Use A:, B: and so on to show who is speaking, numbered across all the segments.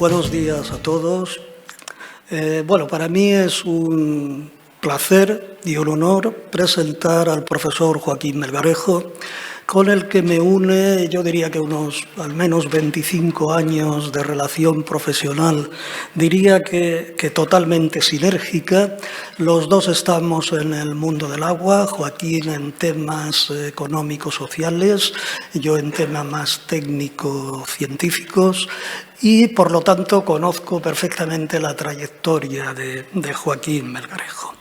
A: Buenos días a todos. Bueno, para mí es un placer y un honor presentar al profesor Joaquín Melgarejo, con el que me une, yo diría que unos al menos 25 años de relación profesional, diría que totalmente sinérgica. Los dos estamos en el mundo del agua, Joaquín en temas económicos sociales, yo en temas más técnico-científicos, y por lo tanto conozco perfectamente la trayectoria de Joaquín Melgarejo.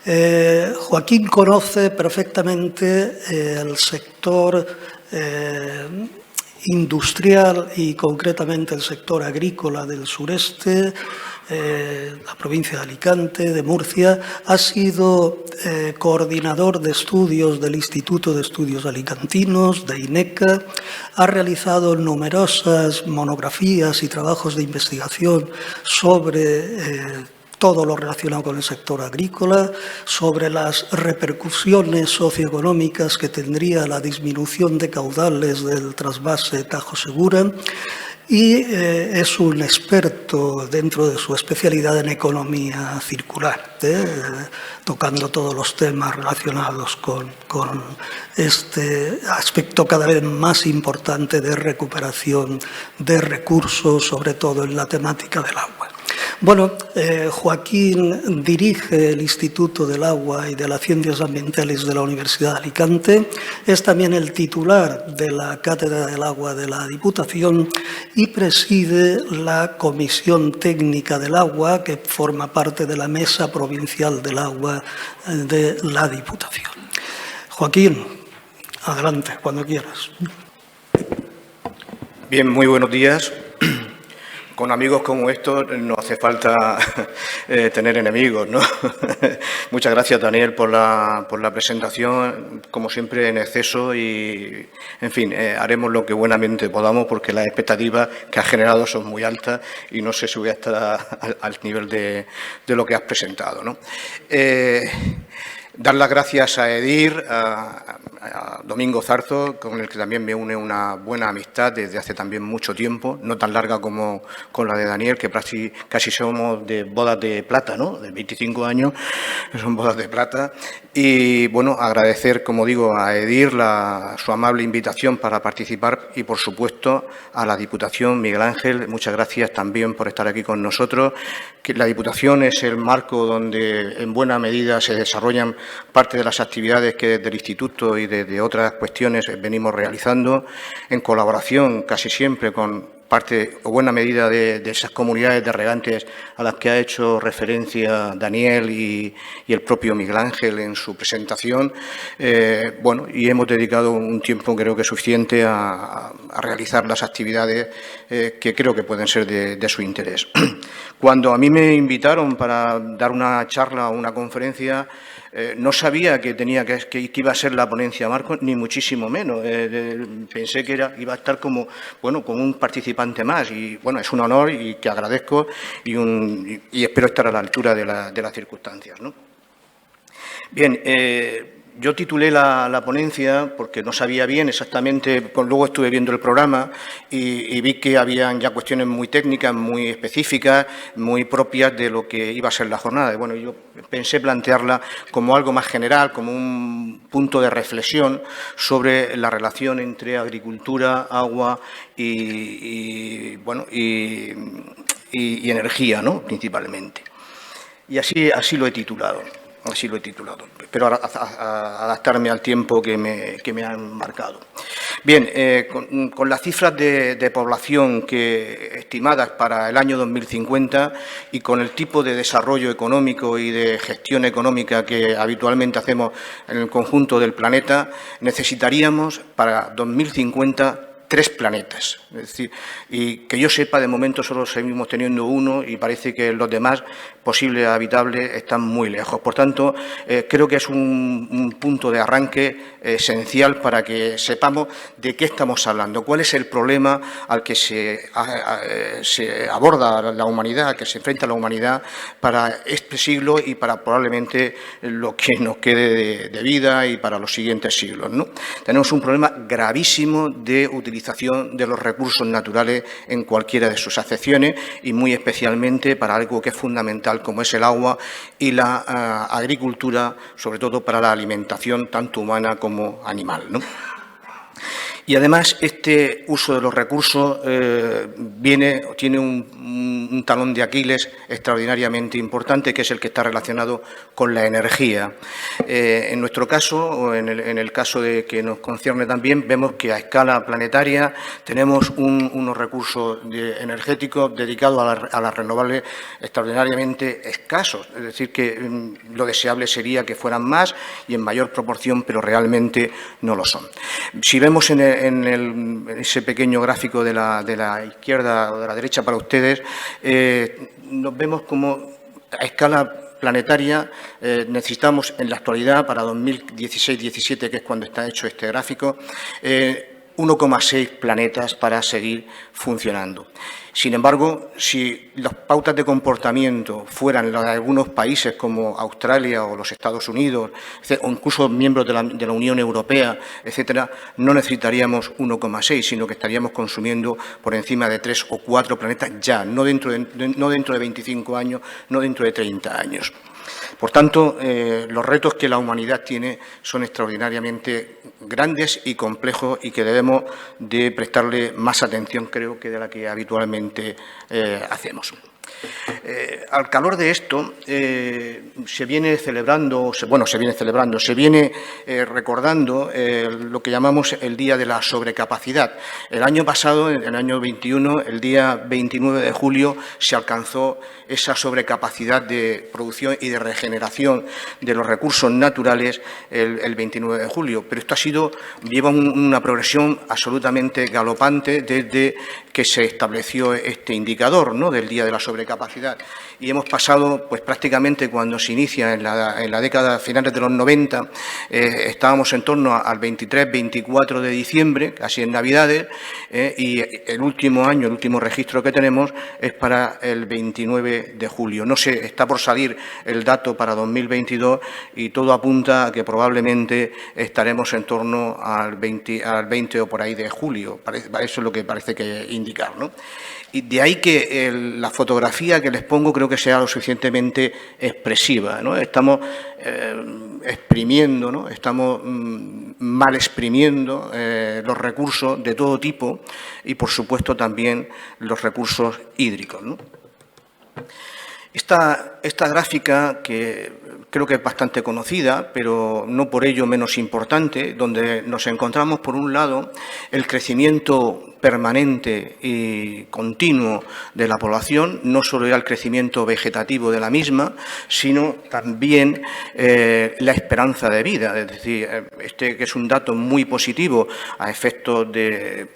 A: Joaquín conoce perfectamente el sector industrial y concretamente el sector agrícola del sureste, la provincia de Alicante, de Murcia. Ha sido coordinador de estudios del Instituto de Estudios Alicantinos, de INECA. Ha realizado numerosas monografías y trabajos de investigación sobre todo lo relacionado con el sector agrícola, sobre las repercusiones socioeconómicas que tendría la disminución de caudales del trasvase Tajo Segura, y es un experto dentro de su especialidad en economía circular, tocando todos los temas relacionados con este aspecto cada vez más importante de recuperación de recursos, sobre todo en la temática del agua. Bueno, Joaquín dirige el Instituto del Agua y de las Ciencias Ambientales de la Universidad de Alicante. Es también el titular de la Cátedra del Agua de la Diputación y preside la Comisión Técnica del Agua, que forma parte de la Mesa Provincial del Agua de la Diputación. Joaquín, adelante, cuando quieras.
B: Bien, muy buenos días. Con amigos como estos no hace falta tener enemigos, ¿no? Muchas gracias, Daniel, por la presentación, como siempre en exceso, y, en fin, haremos lo que buenamente podamos porque las expectativas que has generado son muy altas y no sé si voy a estar al nivel de lo que has presentado, ¿no? Dar las gracias a Edir, a Domingo Zarzo, con el que también me une una buena amistad desde hace también mucho tiempo, no tan larga como con la de Daniel, que casi somos de bodas de plata, ¿no? De 25 años, son bodas de plata. Y, bueno, agradecer, como digo, a Edir su amable invitación para participar y, por supuesto, a la Diputación. Miguel Ángel, muchas gracias también por estar aquí con nosotros. Que la Diputación es el marco donde, en buena medida, se desarrollan parte de las actividades que desde el Instituto y desde otras cuestiones venimos realizando, en colaboración casi siempre con parte o buena medida de esas comunidades de regantes a las que ha hecho referencia Daniel y el propio Miguel Ángel en su presentación. Bueno, y hemos dedicado un tiempo, creo que suficiente, a realizar las actividades que creo que pueden ser de su interés. Cuando a mí me invitaron para dar una charla o una conferencia, no sabía que iba a ser la ponencia Marco, ni muchísimo menos. Pensé que iba a estar como un participante más, y bueno, es un honor y que agradezco y espero estar a la altura de las circunstancias, ¿no? Bien, yo titulé la ponencia porque no sabía bien exactamente, luego estuve viendo el programa y vi que habían ya cuestiones muy técnicas, muy específicas, muy propias de lo que iba a ser la jornada. Y bueno, yo pensé plantearla como algo más general, como un punto de reflexión sobre la relación entre agricultura, agua y energía, ¿no? Principalmente. Y así lo he titulado. Espero adaptarme al tiempo que me han marcado. Bien, con las cifras de población estimadas para el año 2050 y con el tipo de desarrollo económico y de gestión económica que habitualmente hacemos en el conjunto del planeta, necesitaríamos para 2050 3 planetas. Es decir, y que yo sepa, de momento solo seguimos teniendo uno y parece que los demás posibles habitables están muy lejos. Por tanto, creo que es un punto de arranque esencial para que sepamos de qué estamos hablando, cuál es el problema al que se aborda la humanidad, al que se enfrenta la humanidad para este siglo y para probablemente lo que nos quede de vida y para los siguientes siglos, ¿no? Tenemos un problema gravísimo de utilización utilización de los recursos naturales en cualquiera de sus acepciones y muy especialmente para algo que es fundamental como es el agua y la agricultura, sobre todo para la alimentación tanto humana como animal, ¿no? Y además este uso de los recursos tiene un talón de Aquiles extraordinariamente importante, que es el que está relacionado con la energía. En nuestro caso, o en el caso de que nos concierne también, vemos que a escala planetaria tenemos unos recursos energéticos dedicados a las renovables extraordinariamente escasos. Es decir, que lo deseable sería que fueran más y en mayor proporción, pero realmente no lo son. Si vemos en ese pequeño gráfico de la izquierda o de la derecha para ustedes, nos vemos como a escala planetaria necesitamos en la actualidad, para 2016-17, que es cuando está hecho este gráfico, 1,6 planetas para seguir funcionando. Sin embargo, si las pautas de comportamiento fueran las de algunos países como Australia o los Estados Unidos, o incluso miembros de la Unión Europea, etcétera, no necesitaríamos 1,6, sino que estaríamos consumiendo por encima de 3 o 4 planetas ya, no dentro de 25 años, no dentro de 30 años. Por tanto, los retos que la humanidad tiene son extraordinariamente grandes y complejos y que debemos de prestarle más atención, creo, que de la que habitualmente hacemos. Al calor de esto, se viene recordando lo que llamamos el Día de la Sobrecapacidad. El año pasado, en el año 21, el día 29 de julio, se alcanzó esa sobrecapacidad de producción y de regeneración de los recursos naturales el 29 de julio. Pero esto lleva una progresión absolutamente galopante desde que se estableció este indicador, ¿no?, del Día de la Sobrecapacidad. Y hemos pasado, pues prácticamente cuando se inicia en la década finales de los 90, estábamos en torno al 23-24 de diciembre, casi en Navidades, y el último registro que tenemos es para el 29 de julio. No sé, está por salir el dato para 2022 y todo apunta a que probablemente estaremos en torno al 20 o por ahí de julio. Eso es lo que parece que indicar, ¿no? Y de ahí que la fotografía que les pongo creo que sea lo suficientemente expresiva, ¿no? Estamos exprimiendo, ¿no? Estamos mal exprimiendo los recursos de todo tipo y, por supuesto, también los recursos hídricos, ¿no? Esta gráfica, que creo que es bastante conocida, pero no por ello menos importante, donde nos encontramos, por un lado, el crecimiento permanente y continuo de la población, no solo ya el crecimiento vegetativo de la misma, sino también la esperanza de vida. Es decir, que es un dato muy positivo a efectos del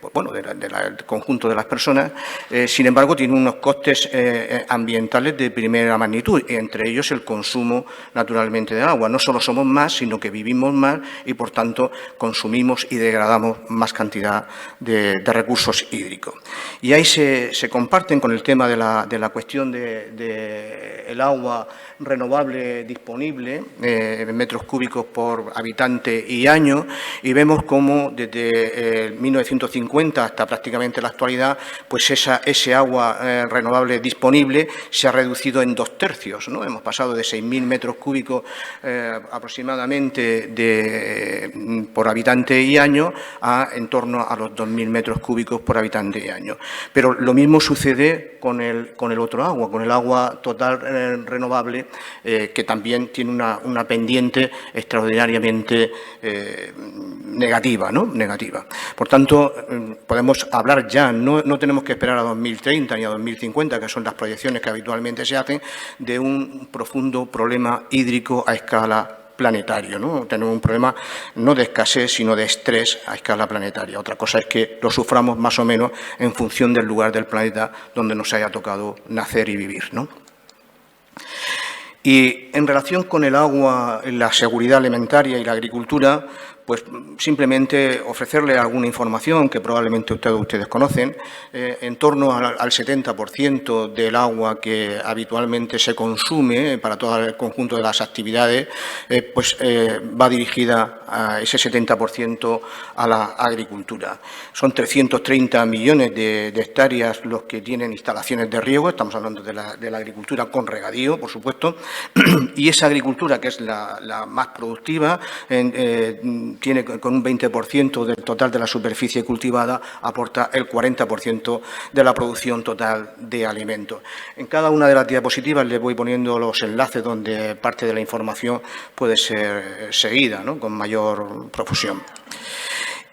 B: conjunto de las personas, sin embargo, tiene unos costes ambientales de primera magnitud, entre ellos el consumo, naturalmente, de agua. No solo somos más, sino que vivimos más y, por tanto, consumimos y degradamos más cantidad de recursos hídricos. Y ahí se comparten con el tema de la cuestión del agua renovable disponible en metros cúbicos por habitante y año, y vemos cómo desde 1950 hasta prácticamente la actualidad, pues ese agua renovable disponible se ha reducido en 2/3, ¿no? Hemos pasado de 6.000 metros cúbicos aproximadamente por habitante y año a en torno a los 2.000 metros cúbicos por habitante y año. Pero lo mismo sucede con el otro agua, con el agua total renovable, que también tiene una pendiente extraordinariamente negativa, ¿no? Negativa. Por tanto, podemos hablar ya, no tenemos que esperar a 2030 ni a 2050, que son las proyecciones que habitualmente se hacen, de un profundo problema hídrico a escala planetario, ¿no? Tenemos un problema no de escasez, sino de estrés a escala planetaria. Otra cosa es que lo suframos más o menos en función del lugar del planeta donde nos haya tocado nacer y vivir, ¿no? Y en relación con el agua, la seguridad alimentaria y la agricultura, pues simplemente ofrecerle alguna información que probablemente ustedes conocen. En torno al 70% del agua que habitualmente se consume para todo el conjunto de las actividades, pues va dirigida a ese 70% a la agricultura. Son 330 millones de hectáreas los que tienen instalaciones de riego, estamos hablando de la agricultura con regadío, por supuesto, y esa agricultura, que es la más productiva, tiene con un 20% del total de la superficie cultivada, aporta el 40% de la producción total de alimentos. En cada una de las diapositivas les voy poniendo los enlaces donde parte de la información puede ser seguida, ¿no?, con mayor profusión.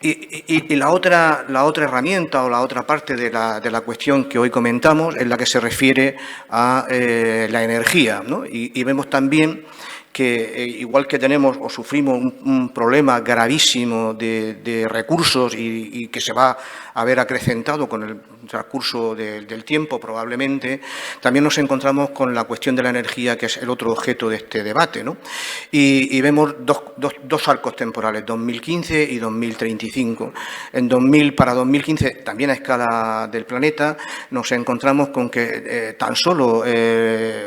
B: Y la otra herramienta o la otra parte de la cuestión que hoy comentamos es la que se refiere a la energía, ¿no? Y vemos también que igual que tenemos o sufrimos un problema gravísimo de recursos y que se va a ver acrecentado con el transcurso del tiempo probablemente, también nos encontramos con la cuestión de la energía, que es el otro objeto de este debate, ¿no? Y vemos dos arcos temporales, 2015 y 2035. Para 2015, también a escala del planeta, nos encontramos con que tan solo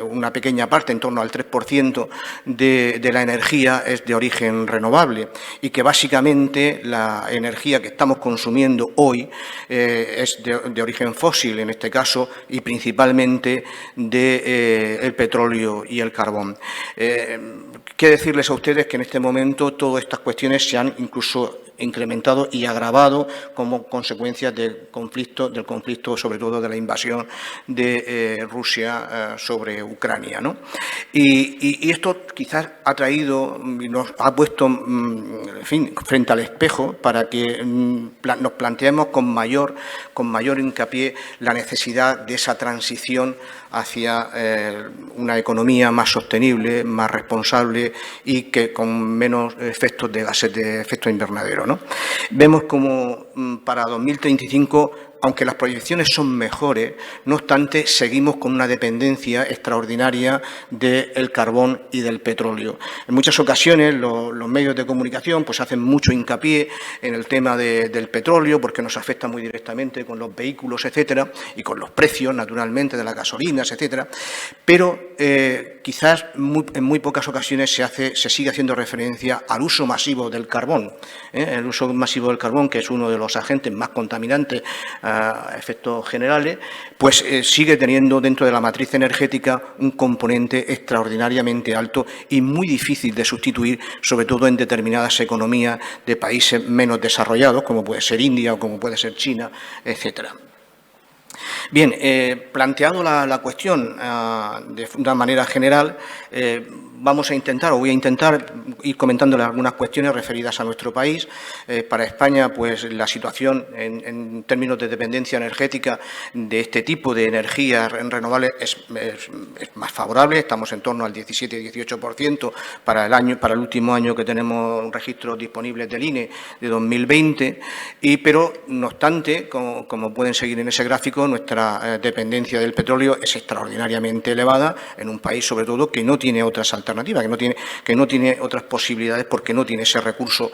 B: una pequeña parte, en torno al 3%, de la energía es de origen renovable y que básicamente la energía que estamos consumiendo hoy es de origen fósil, en este caso, y principalmente el petróleo y el carbón. ¿Qué decirles a ustedes? Que en este momento todas estas cuestiones se han incluso incrementado y agravado como consecuencia del conflicto, sobre todo de la invasión de Rusia sobre Ucrania, ¿no? Y esto quizás ha traído y nos ha puesto, en fin, frente al espejo para que nos planteemos con mayor hincapié la necesidad de esa transición hacia una economía más sostenible, más responsable y que con menos efectos de gases de efecto invernadero, ¿no? Vemos como para 2035, aunque las proyecciones son mejores, no obstante, seguimos con una dependencia extraordinaria del carbón y del petróleo. En muchas ocasiones los medios de comunicación pues hacen mucho hincapié en el tema del petróleo porque nos afecta muy directamente con los vehículos, etcétera, y con los precios, naturalmente, de las gasolinas, etcétera, pero quizás en muy pocas ocasiones se sigue haciendo referencia al uso masivo del carbón. El uso masivo del carbón, que es uno de los agentes más contaminantes a efectos generales, pues sigue teniendo dentro de la matriz energética un componente extraordinariamente alto y muy difícil de sustituir, sobre todo en determinadas economías de países menos desarrollados, como puede ser India o como puede ser China, etcétera. Bien, planteado la cuestión de una manera general, vamos a intentar, o voy a intentar ir comentándole algunas cuestiones referidas a nuestro país. Para España, pues la situación en términos de dependencia energética de este tipo de energías renovables es más favorable. Estamos en torno al 17-18% para el último año que tenemos registros disponibles del INE de 2020. Pero, no obstante, como pueden seguir en ese gráfico, nuestra dependencia del petróleo es extraordinariamente elevada en un país, sobre todo, que no tiene otras alternativas, que no tiene otras posibilidades porque no tiene ese recurso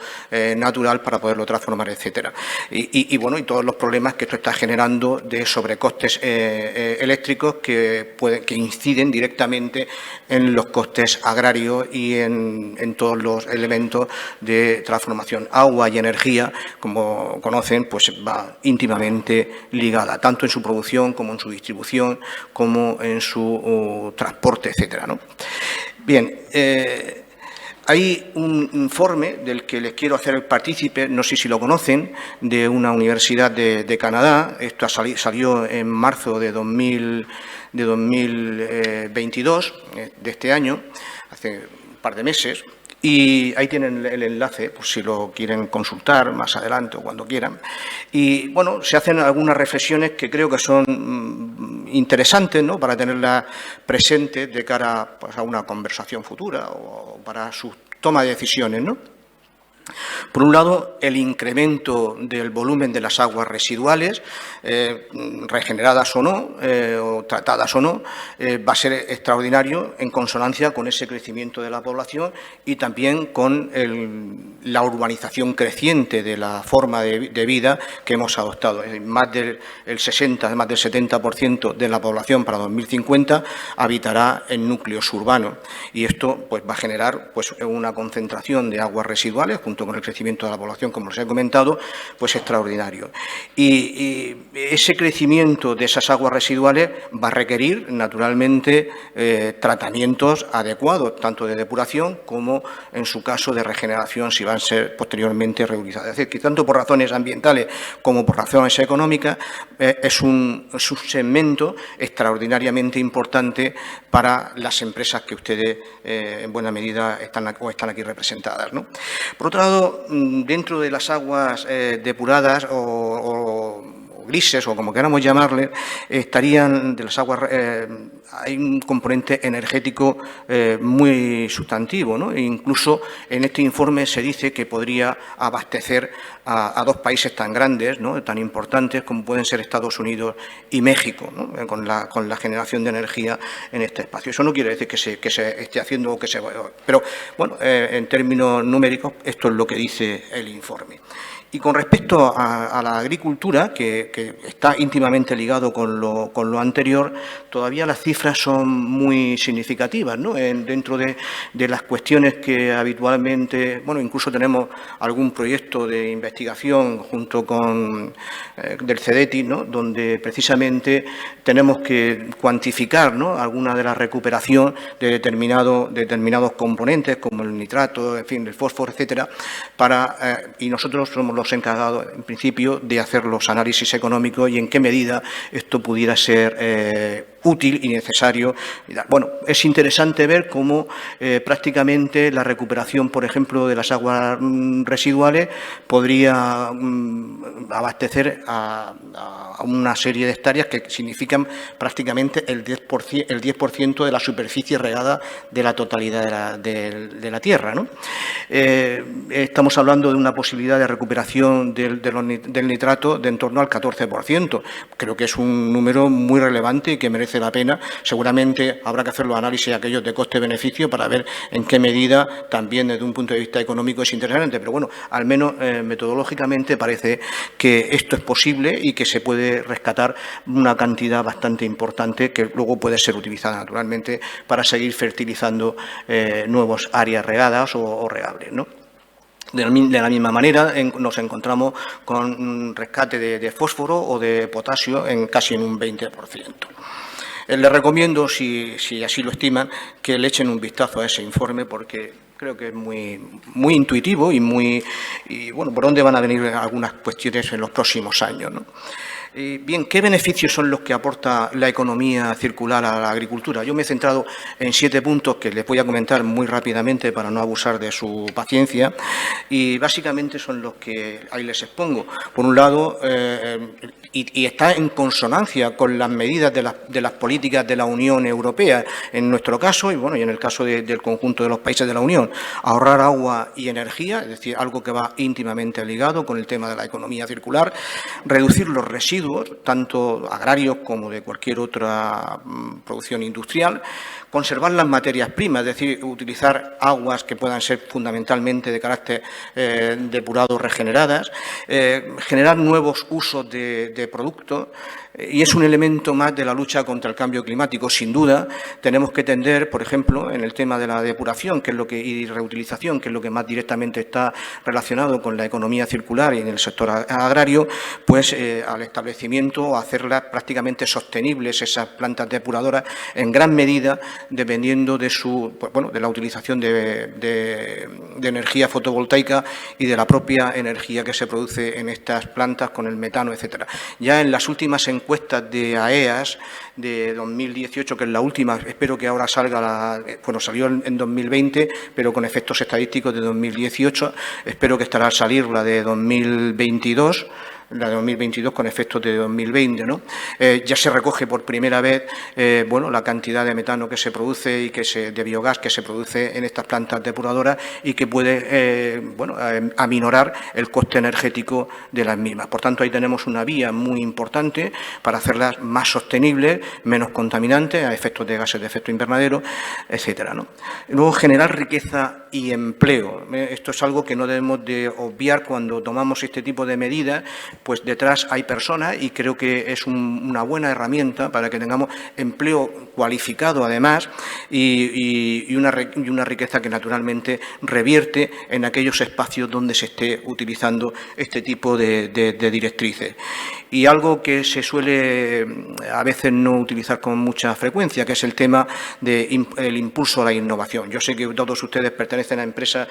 B: natural para poderlo transformar, etcétera. Y todos los problemas que esto está generando de sobrecostes eléctricos que inciden directamente en los costes agrarios y en todos los elementos de transformación. Agua y energía, como conocen, pues va íntimamente ligada, tanto en su producción como en su distribución, como en su transporte, etcétera, ¿no? Bien, hay un informe del que les quiero hacer el partícipe, no sé si lo conocen, de una universidad de Canadá. Esto salió en marzo de 2022, de este año, hace un par de meses. Y ahí tienen el enlace, pues si lo quieren consultar más adelante o cuando quieran. Y bueno, se hacen algunas reflexiones que creo que son interesantes, ¿no?, para tenerlas presentes de cara, pues, a una conversación futura o para su toma de decisiones, ¿no? Por un lado, el incremento del volumen de las aguas residuales, regeneradas o no, o tratadas o no, va a ser extraordinario en consonancia con ese crecimiento de la población y también con la urbanización creciente de la forma de vida que hemos adoptado. Más del 70% de la población para 2050 habitará en núcleos urbanos y esto pues, va a generar pues, una concentración de aguas residuales junto con el crecimiento de la población, como les he comentado, pues extraordinario. Y ese crecimiento de esas aguas residuales va a requerir, naturalmente, tratamientos adecuados, tanto de depuración como, en su caso, de regeneración, si van a ser posteriormente reutilizadas. Es decir, que tanto por razones ambientales como por razones económicas, es un segmento extraordinariamente importante para las empresas que ustedes, en buena medida, están aquí representadas, ¿no? Por otro lado, dentro de las aguas depuradas o grises, o como queramos llamarle, estarían de las aguas, hay un componente energético muy sustantivo, ¿no? E incluso en este informe se dice que podría abastecer a dos países tan grandes, ¿no? Tan importantes como pueden ser Estados Unidos y México, ¿no? con la generación de energía en este espacio. Eso no quiere decir que se esté haciendo o que se... Pero, bueno, en términos numéricos, esto es lo que dice el informe. Y con respecto a la agricultura, que está íntimamente ligado con lo anterior, todavía las cifras son muy significativas, ¿no? Dentro de las cuestiones que habitualmente, bueno, incluso tenemos algún proyecto de investigación junto con del CEDETI, ¿no? Donde precisamente tenemos que cuantificar, ¿no? Alguna de la recuperación de determinados componentes, como el nitrato, en fin, el fósforo, etcétera, y nosotros somos los encargados, en principio, de hacer los análisis económicos y en qué medida esto pudiera ser útil y necesario. Bueno, es interesante ver cómo prácticamente la recuperación, por ejemplo, de las aguas residuales podría abastecer a una serie de hectáreas que significan prácticamente el 10% de la superficie regada de la totalidad de la tierra, ¿no? Estamos hablando de una posibilidad de recuperación del nitrato de en torno al 14%. Creo que es un número muy relevante y que merece la pena. Seguramente habrá que hacer los análisis aquellos de coste-beneficio para ver en qué medida también desde un punto de vista económico es interesante. Pero bueno, al menos metodológicamente parece que esto es posible y que se puede rescatar una cantidad bastante importante que luego puede ser utilizada naturalmente para seguir fertilizando nuevas áreas regadas o regables, ¿no? De la misma manera nos encontramos con un rescate de fósforo o de potasio casi en un 20%. Les recomiendo, si así lo estiman, que le echen un vistazo a ese informe porque creo que es muy intuitivo y bueno, por dónde van a venir algunas cuestiones en los próximos años, ¿no? Bien, ¿qué beneficios son los que aporta la economía circular a la agricultura? Yo me he centrado en 7 puntos que les voy a comentar muy rápidamente para no abusar de su paciencia y básicamente son los que ahí les expongo. Por un lado, y está en consonancia con las medidas de las políticas de la Unión Europea, en nuestro caso y bueno, y en el caso del conjunto de los países de la Unión, ahorrar agua y energía, es decir, algo que va íntimamente ligado con el tema de la economía circular, reducir los residuos, tanto agrarios como de cualquier otra producción industrial, conservar las materias primas, es decir, utilizar aguas que puedan ser fundamentalmente de carácter depurado, regeneradas, generar nuevos usos de productos, y es un elemento más de la lucha contra el cambio climático. Sin duda, tenemos que tender, por ejemplo, en el tema de la depuración y reutilización, que es lo que más directamente está relacionado con la economía circular y en el sector agrario, pues al establecimiento o hacerlas prácticamente sostenibles esas plantas depuradoras en gran medida dependiendo de la utilización de energía fotovoltaica y de la propia energía que se produce en estas plantas con el metano, etcétera. Ya en las últimas encuestas de AEAS de 2018, que es la última, espero que ahora salga salió en 2020, pero con efectos estadísticos de 2018, espero que estará al salir la de 2022, la de 2022 con efectos de 2020, ¿no? Ya se recoge por primera vez bueno, la cantidad de metano que se produce y de biogás que se produce en estas plantas depuradoras y que puede bueno, aminorar el coste energético de las mismas. Por tanto, ahí tenemos una vía muy importante para hacerlas más sostenibles, menos contaminantes a efectos de gases de efecto invernadero, etcétera, ¿no? Luego, generar riqueza y empleo. Esto es algo que no debemos de obviar cuando tomamos este tipo de medidas, pues detrás hay personas y creo que es una buena herramienta para que tengamos empleo cualificado además y una riqueza que naturalmente revierte en aquellos espacios donde se esté utilizando este tipo de directrices. Y algo que se suele a veces no utilizar con mucha frecuencia, que es el tema del impulso a la innovación. Yo sé que todos ustedes pertenecen a empresas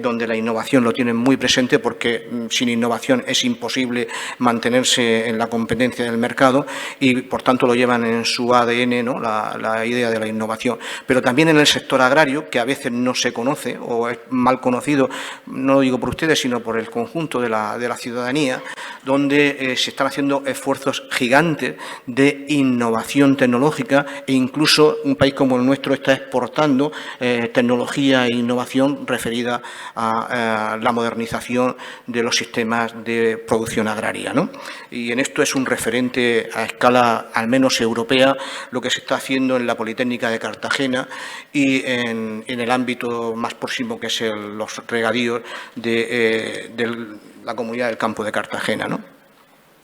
B: donde la innovación lo tienen muy presente, porque sin innovación es imposible mantenerse en la competencia del mercado y, por tanto, lo llevan en su ADN, ¿no? la idea de la innovación. Pero también en el sector agrario, que a veces no se conoce o es mal conocido, no lo digo por ustedes, sino por el conjunto de la ciudadanía, donde se están haciendo esfuerzos gigantes de innovación tecnológica e incluso un país como el nuestro está exportando tecnología e innovación referida a la modernización de los sistemas de producción agraria, ¿no? Y en esto es un referente a escala al menos europea lo que se está haciendo en la Politécnica de Cartagena y en el ámbito más próximo, que es los regadíos de la comunidad del Campo de Cartagena, ¿no?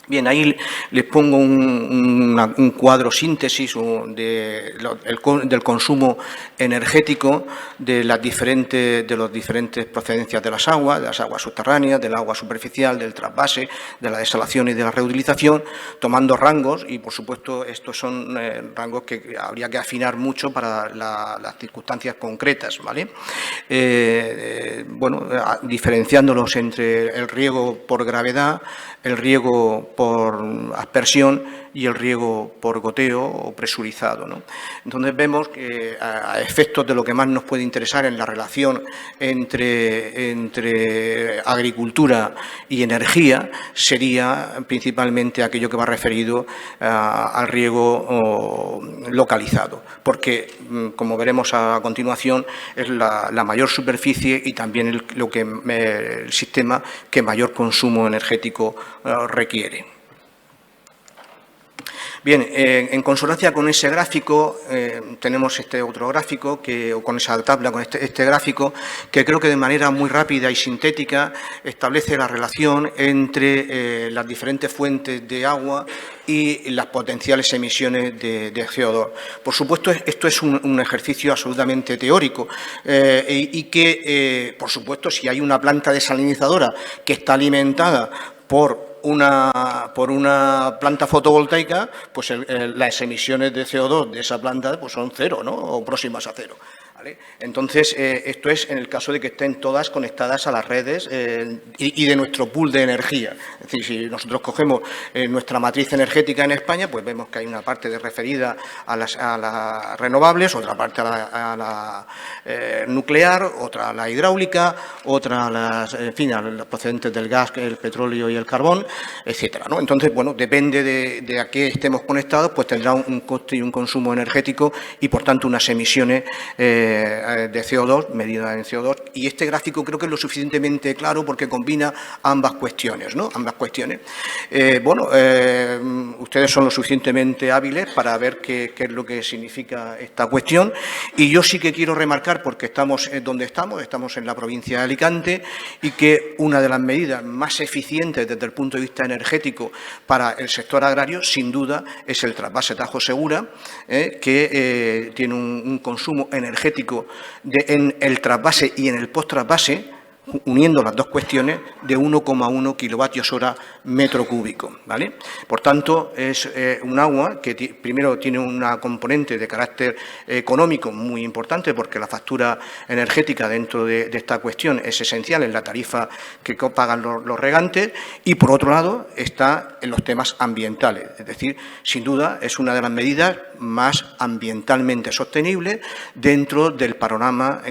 B: Bien, ahí les pongo un cuadro síntesis del consumo energético de los diferentes procedencias de las aguas subterráneas, del agua superficial, del trasvase, de la desalación y de la reutilización, tomando rangos y, por supuesto, estos son rangos que habría que afinar mucho para las circunstancias concretas, ¿vale? Bueno, diferenciándolos entre el riego por gravedad, el riego por aspersión y el riego por goteo o presurizado, ¿no? Entonces vemos que a efectos de lo que más nos puede interesar en la relación entre agricultura y energía sería principalmente aquello que va referido al riego localizado, porque, como veremos a continuación, es la mayor superficie y también el sistema que mayor consumo energético requiere. Bien, en consonancia con ese gráfico, tenemos este otro gráfico, o con esa tabla, con este gráfico, que creo que de manera muy rápida y sintética establece la relación entre las diferentes fuentes de agua y las potenciales emisiones de CO2. Por supuesto, esto es un ejercicio absolutamente teórico y que, por supuesto, si hay una planta desalinizadora que está alimentada por una planta fotovoltaica, pues las emisiones de CO2 de esa planta pues son cero, ¿no? O próximas a cero, ¿vale? Entonces, esto es en el caso de que estén todas conectadas a las redes y de nuestro pool de energía. Es decir, si nosotros cogemos nuestra matriz energética en España, pues vemos que hay una parte referida a las renovables, otra parte a la nuclear, otra a la hidráulica, otra a los procedentes del gas, el petróleo y el carbón, etcétera, ¿no? Entonces, bueno, depende de a qué estemos conectados, pues tendrá un coste y un consumo energético y, por tanto, unas emisiones de CO2, medida en CO2, y este gráfico creo que es lo suficientemente claro porque combina ambas cuestiones, ¿no? Ambas cuestiones. Bueno, ustedes son lo suficientemente hábiles para ver qué es lo que significa esta cuestión, y yo sí que quiero remarcar, porque estamos donde estamos en la provincia de Alicante, y que una de las medidas más eficientes desde el punto de vista energético para el sector agrario, sin duda, es el trasvase Tajo Segura, que tiene un consumo energético en el trasvase y en el post-trasvase, uniendo las dos cuestiones, de 1,1 kilovatios hora metro cúbico, ¿vale? Por tanto, es un agua que primero tiene una componente de carácter económico muy importante, porque la factura energética dentro de esta cuestión es esencial en la tarifa que pagan los regantes, y por otro lado está en los temas ambientales. Es decir, sin duda es una de las medidas más ambientalmente sostenibles dentro del panorama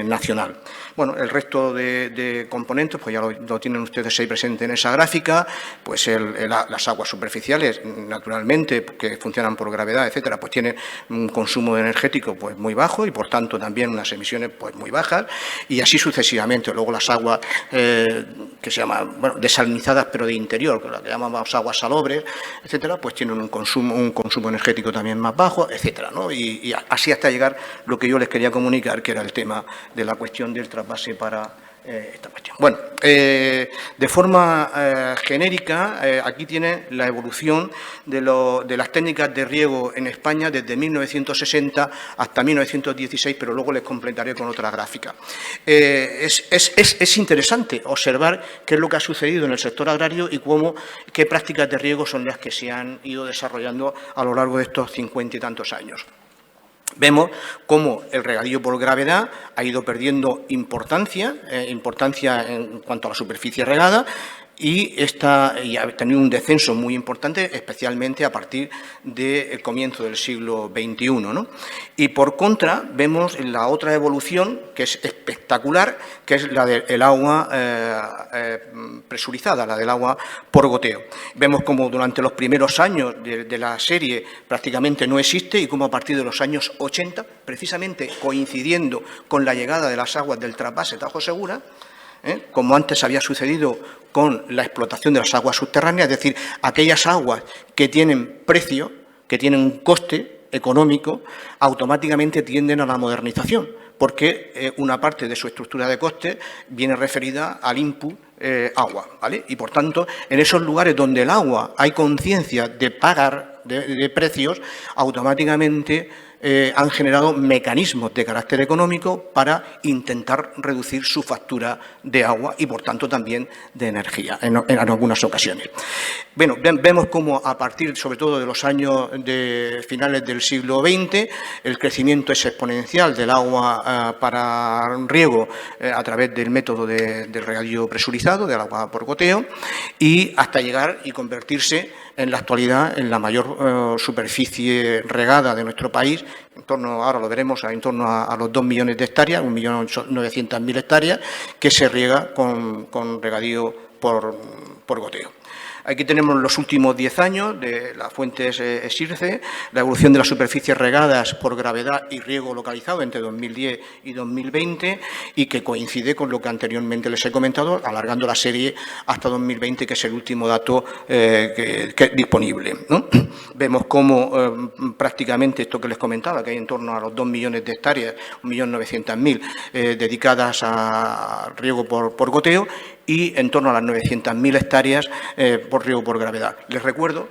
B: nacional. Bueno, el resto de de componentes, pues ya lo tienen ustedes ahí presente en esa gráfica, pues las aguas superficiales, naturalmente, que funcionan por gravedad, etcétera, pues tienen un consumo energético pues muy bajo y, por tanto, también unas emisiones pues muy bajas, y así sucesivamente. Luego las aguas que se llaman, bueno, desalinizadas, pero de interior, que las que llamamos aguas salobres, etcétera, pues tienen un consumo energético también más bajo, etcétera, ¿no? Y así hasta llegar lo que yo les quería comunicar, que era el tema de la cuestión del trasvase para esta cuestión. Bueno, de forma genérica, aquí tienen la evolución de las técnicas de riego en España desde 1960 hasta 1916, pero luego les completaré con otra gráfica. Es interesante observar qué es lo que ha sucedido en el sector agrario y qué prácticas de riego son las que se han ido desarrollando a lo largo de estos 50 y tantos años. Vemos cómo el regadío por gravedad ha ido perdiendo importancia en cuanto a la superficie regada, y ha tenido un descenso muy importante, especialmente a partir del comienzo del siglo XXI, ¿no? Y por contra, vemos la otra evolución, que es espectacular, que es la del agua presurizada, la del agua por goteo. Vemos cómo durante los primeros años de la serie prácticamente no existe, y cómo a partir de los años 80, precisamente coincidiendo con la llegada de las aguas del trasvase Tajo Segura, como antes había sucedido con la explotación de las aguas subterráneas, es decir, aquellas aguas que tienen precio, que tienen un coste económico, automáticamente tienden a la modernización, porque una parte de su estructura de coste viene referida al input agua, ¿vale? Y, por tanto, en esos lugares donde el agua hay conciencia de pagar de precios, automáticamente han generado mecanismos de carácter económico para intentar reducir su factura de agua y, por tanto, también de energía en algunas ocasiones. Bueno, vemos cómo a partir, sobre todo, de los años de finales del siglo XX, el crecimiento es exponencial del agua para riego a través del método del regadío presurizado, del agua por goteo, y hasta llegar y convertirse en la actualidad en la mayor superficie regada de nuestro país, en torno, ahora lo veremos, en torno a los 2 millones de hectáreas, 1.900.000 hectáreas, que se riega con regadío por goteo. Aquí tenemos los últimos 10 años de las fuentes SIRCE, la evolución de las superficies regadas por gravedad y riego localizado entre 2010 y 2020, y que coincide con lo que anteriormente les he comentado, alargando la serie hasta 2020, que es el último dato que es disponible, ¿no? Vemos cómo prácticamente esto que les comentaba, que hay en torno a los 2 millones de hectáreas, 1.900.000 dedicadas a riego por goteo, y en torno a las 900.000 hectáreas por riego por gravedad. Les recuerdo,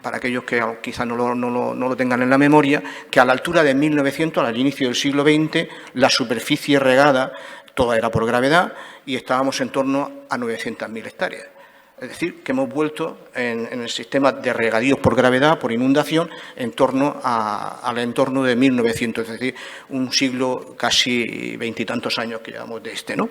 B: para aquellos que quizás no lo tengan en la memoria, que a la altura de 1900, al inicio del siglo XX, la superficie regada toda era por gravedad y estábamos en torno a 900.000 hectáreas. Es decir, que hemos vuelto en el sistema de regadíos por gravedad, por inundación, en torno al entorno de 1900, es decir, un siglo, casi 20 y tantos años que llevamos de ¿no?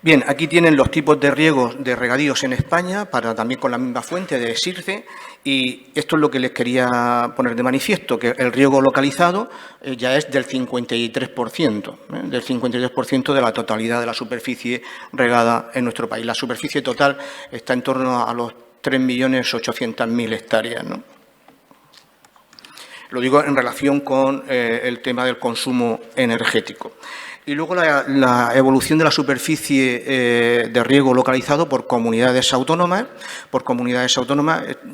B: Bien, aquí tienen los tipos de riegos de regadíos en España, también con la misma fuente de SIRCE, y esto es lo que les quería poner de manifiesto, que el riego localizado ya es del 53%, del 53% de la totalidad de la superficie regada en nuestro país. La superficie total está en torno a los 3.800.000 hectáreas, ¿no? Lo digo en relación con el tema del consumo energético. Y luego la evolución de la superficie de riego localizado por comunidades autónomas.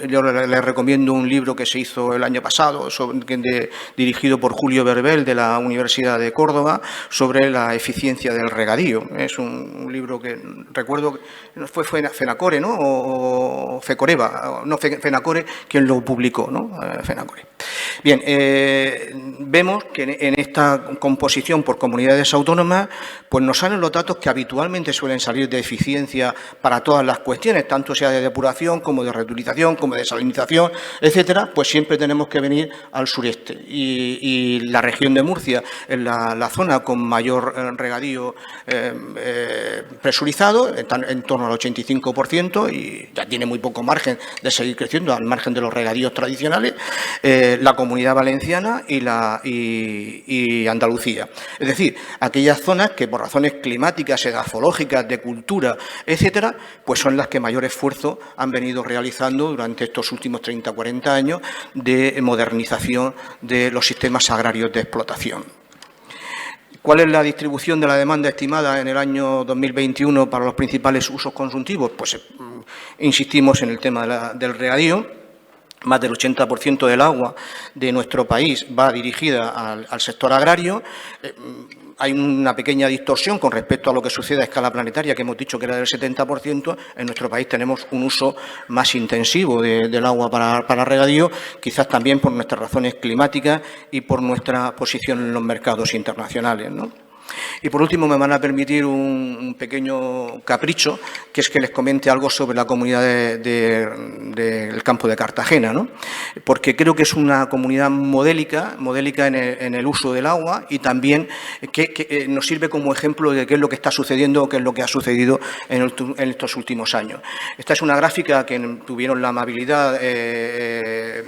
B: Yo les recomiendo un libro que se hizo el año pasado, dirigido por Julio Berbel, de la Universidad de Córdoba, sobre la eficiencia del regadío. Es un libro que recuerdo, fue Fenacore, ¿no? O Fecoreva, no, Fenacore quien lo publicó, ¿no? Fenacore. Bien, vemos que en esta composición por comunidades autónomas, pues nos salen los datos que habitualmente suelen salir de eficiencia para todas las cuestiones, tanto sea de depuración como de reutilización, como de desalinización, etcétera, pues siempre tenemos que venir al sureste. Y la región de Murcia es la zona con mayor regadío presurizado, está en torno al 85%, y ya tiene muy poco margen de seguir creciendo, al margen de los regadíos tradicionales, la Comunidad Valenciana y Andalucía. Es decir, aquí aquellas zonas que por razones climáticas, edafológicas, de cultura, etcétera, pues son las que mayor esfuerzo han venido realizando durante estos últimos 30 o 40 años de modernización de los sistemas agrarios de explotación. ¿Cuál es la distribución de la demanda estimada en el año 2021 para los principales usos consultivos? Pues insistimos en el tema del regadío. Más del 80% del agua de nuestro país va dirigida al sector agrario. Hay una pequeña distorsión con respecto a lo que sucede a escala planetaria, que hemos dicho que era del 70%. En nuestro país tenemos un uso más intensivo del agua para regadío, quizás también por nuestras razones climáticas y por nuestra posición en los mercados internacionales, ¿no? Y por último me van a permitir un pequeño capricho, que es que les comente algo sobre la comunidad del campo de Cartagena, ¿no? Porque creo que es una comunidad modélica en el uso del agua y también que nos sirve como ejemplo de qué es lo que está sucediendo o qué es lo que ha sucedido en estos últimos años. Esta es una gráfica que tuvieron la amabilidad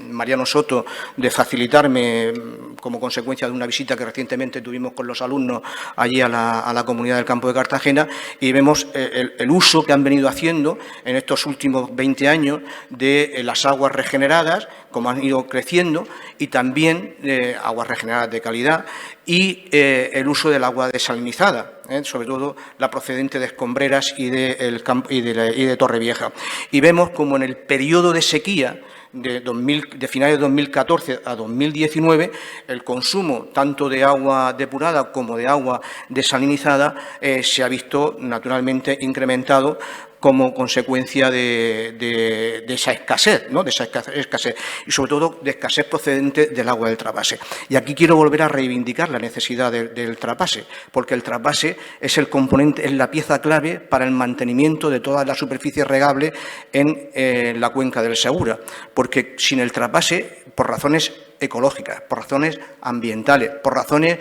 B: Mariano Soto de facilitarme como consecuencia de una visita que recientemente tuvimos con los alumnos allí a la comunidad del campo de Cartagena, y vemos el uso que han venido haciendo en estos últimos 20 años de las aguas regeneradas, como han ido creciendo, y también aguas regeneradas de calidad, y el uso del agua desalinizada, sobre todo la procedente de Escombreras y de Torrevieja. Y vemos como en el periodo de sequía de finales de 2014 a 2019, el consumo tanto de agua depurada como de agua desalinizada se ha visto naturalmente incrementado como consecuencia de esa escasez, ¿no? De esa escasez y sobre todo de escasez procedente del agua del trasvase. Y aquí quiero volver a reivindicar la necesidad del trasvase, porque el trasvase es el componente, es la pieza clave para el mantenimiento de todas las superficies regables en la cuenca del Segura, porque sin el trasvase, por razones ecológicas, por razones ambientales, por razones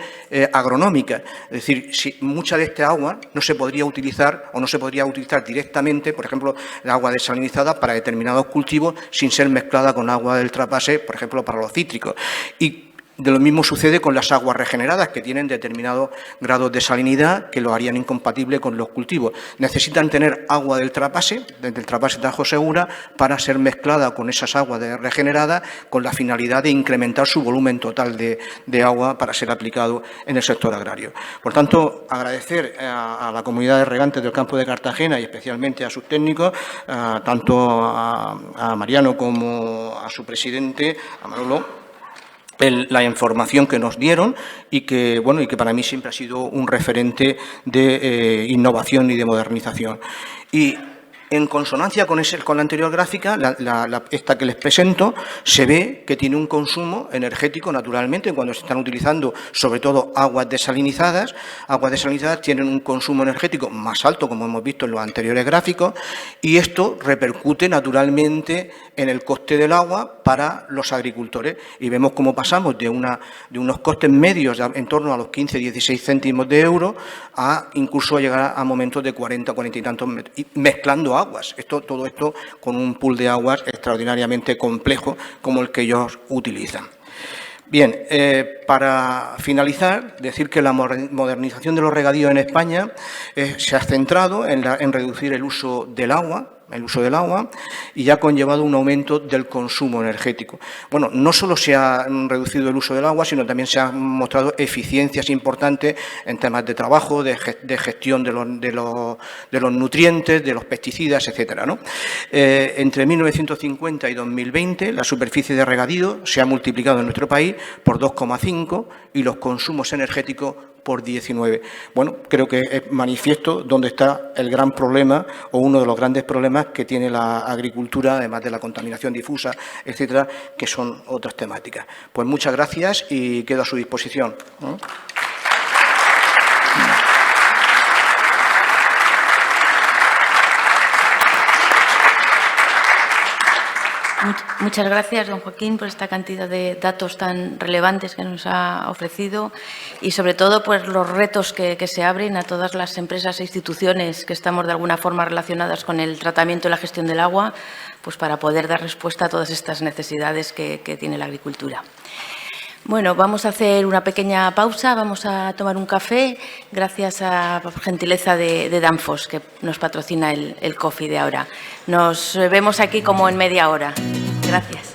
B: agronómicas. Es decir, si mucha de esta agua no se podría utilizar o no se podría utilizar directamente, por ejemplo, el agua desalinizada para determinados cultivos sin ser mezclada con agua del trasvase, por ejemplo, para los cítricos. Y de lo mismo sucede con las aguas regeneradas, que tienen determinados grados de salinidad que lo harían incompatible con los cultivos. Necesitan tener agua del trasvase Tajo Segura, para ser mezclada con esas aguas regeneradas con la finalidad de incrementar su volumen total de agua para ser aplicado en el sector agrario. Por tanto, agradecer a la comunidad de regantes del campo de Cartagena y especialmente a sus técnicos, tanto a Mariano como a su presidente, a Manolo, la información que nos dieron y que para mí siempre ha sido un referente de innovación y de modernización. Y en consonancia con la anterior gráfica, esta que les presento, se ve que tiene un consumo energético naturalmente cuando se están utilizando sobre todo aguas desalinizadas. Aguas desalinizadas tienen un consumo energético más alto, como hemos visto en los anteriores gráficos, y esto repercute naturalmente en el coste del agua para los agricultores. Y vemos cómo pasamos de unos costes medios en torno a los 15-16 céntimos de euro a incluso llegar a momentos de 40 y tantos, mezclando aguas. Todo esto con un pool de aguas extraordinariamente complejo como el que ellos utilizan. Bien, para finalizar, decir que la modernización de los regadíos en España se ha centrado en reducir el uso del agua, y ha conllevado un aumento del consumo energético. Bueno, no solo se ha reducido el uso del agua, sino también se han mostrado eficiencias importantes en temas de trabajo, de gestión de los nutrientes, de los pesticidas, etcétera, ¿no? Entre 1950 y 2020, la superficie de regadío se ha multiplicado en nuestro país por 2,5 y los consumos energéticos por 19. Bueno, creo que es manifiesto dónde está el gran problema o uno de los grandes problemas que tiene la agricultura, además de la contaminación difusa, etcétera, que son otras temáticas. Pues muchas gracias y quedo a su disposición, ¿no?
C: Muchas gracias, don Joaquín, por esta cantidad de datos tan relevantes que nos ha ofrecido y, sobre todo, pues los retos que se abren a todas las empresas e instituciones que estamos, de alguna forma, relacionadas con el tratamiento y la gestión del agua, pues para poder dar respuesta a todas estas necesidades que tiene la agricultura. Bueno, vamos a hacer una pequeña pausa, vamos a tomar un café, gracias a gentileza de Danfoss, que nos patrocina el coffee de ahora. Nos vemos aquí como en media hora. Gracias.